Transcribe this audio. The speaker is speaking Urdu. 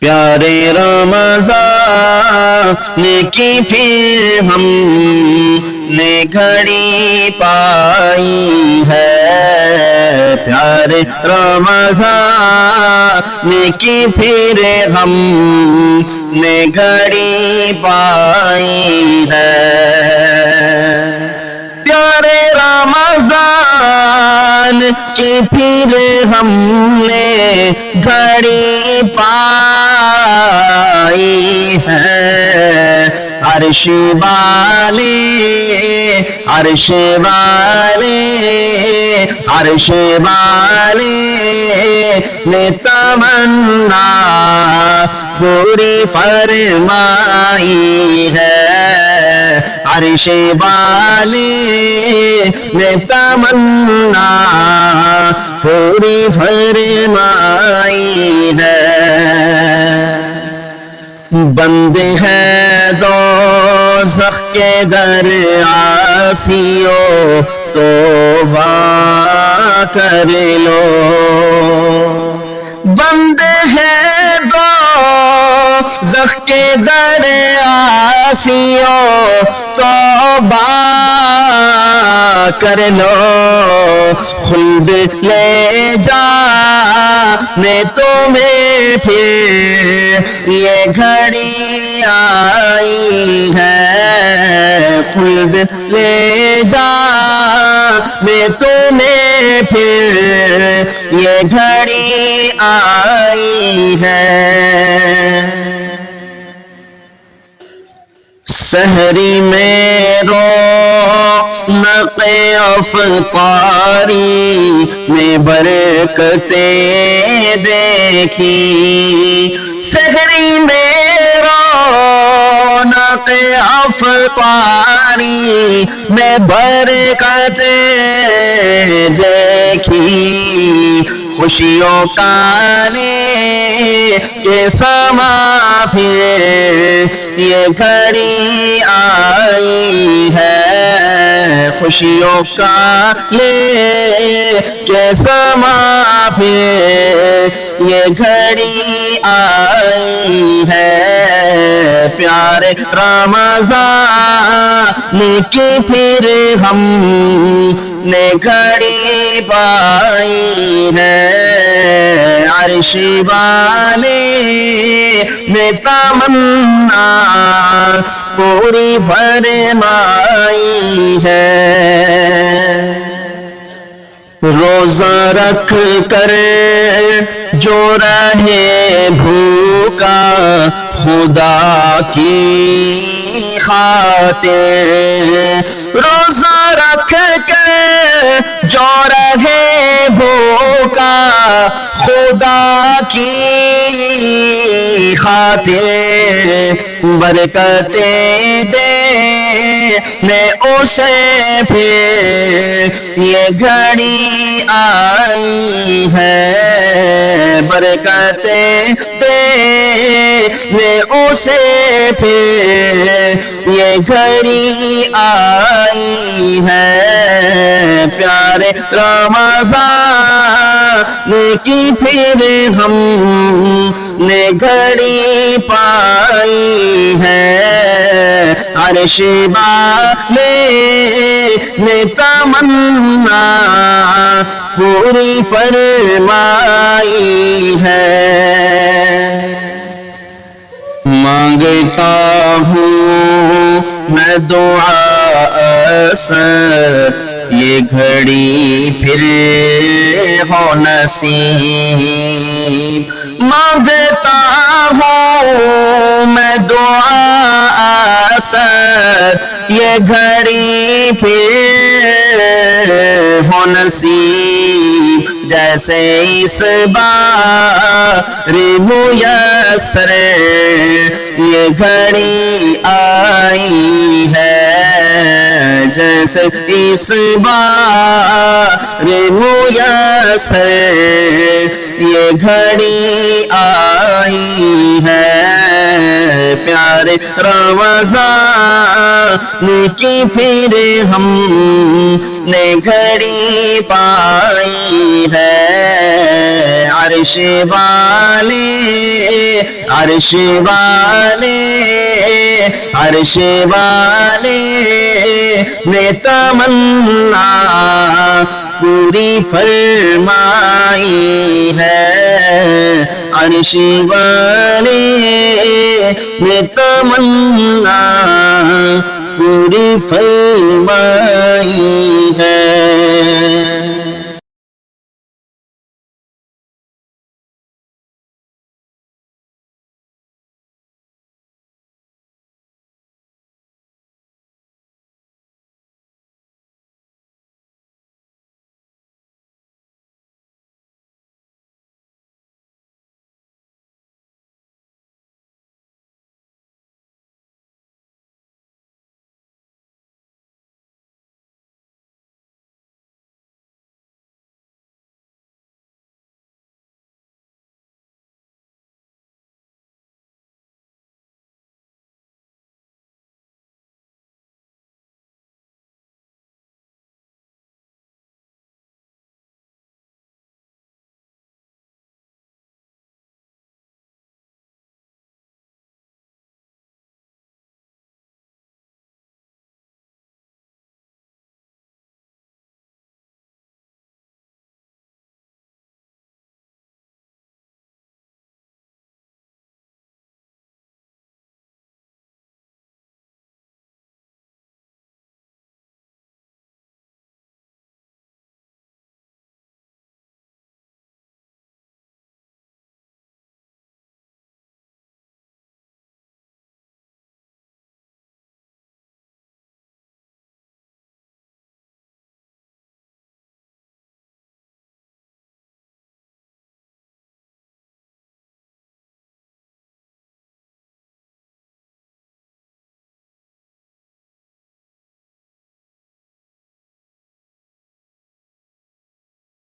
پیارے رمضان کی پھر ہم نے گھڑی پائی ہے، پیارے رمضان کی پھر ہم نے گھڑی پائی ہے، پیارے رمضان کی پھر ہم نے گھڑی پائی ہے، عرش والے عرش والے عرش والے نے تمنا پوری فرمائی ہے، عرش والے نے تمنا پوری فرمائی ہے، بند ہے دوزخ کے در عاصیوں توبہ کر لو، بند ہے دوزخ کے در عاصیوں توبہ کر لو، خلد لے جانے تمہیں پھر یہ گھڑی آئی ہے، خلد لے جانے تمہیں پھر یہ گھڑی آئی ہے، سحری میں رونق افطاری میں برکتیں دیکھی، سحری میں رونق افطاری میں برکتیں دیکھی، خوشیوں کا لے کے سما پھر یہ گھڑی آئی ہے، خوشیوں کا لے کے سما پھر یہ گھڑی آئی ہے، پیارے رمضان کی پھر ہم نے گھڑی پائی ہے، عرش والے نے تمنا پوری فرمائی ہے، روزہ رکھ کر جو رہے بھوکا خدا کی خاطر، روزہ رکھ کر جو رہے بھوکا خدا کی خاطر، برکتیں دے نے اسے پھر یہ گھڑی آئی ہے، برکتیں دے نے اسے پھر یہ گھڑی آئی ہے، پیارے رمضان کی پھر ہم نے گھڑی پائی ہے، عرش والے نے تمنا پوری فرمائی ہے، مانگتا ہوں میں دعا اثر یہ گھڑی پھر ہو نصیب، مانگتا ہوں میں دعا اثر یہ گھڑی پھر ہو نصیب، جیسے اس بار میسر یہ گھڑی آئی ہے، جیسے اس بار میسر یہ گھڑی آئی ہے، پیارے رمضان کی پھر ہم نے گھڑی پائی ہے، عرش والے عرش والے عرش والے نے تمنا پوری فرمائی ہے، عرش والے نے تمنا پوری فرمائی ہے۔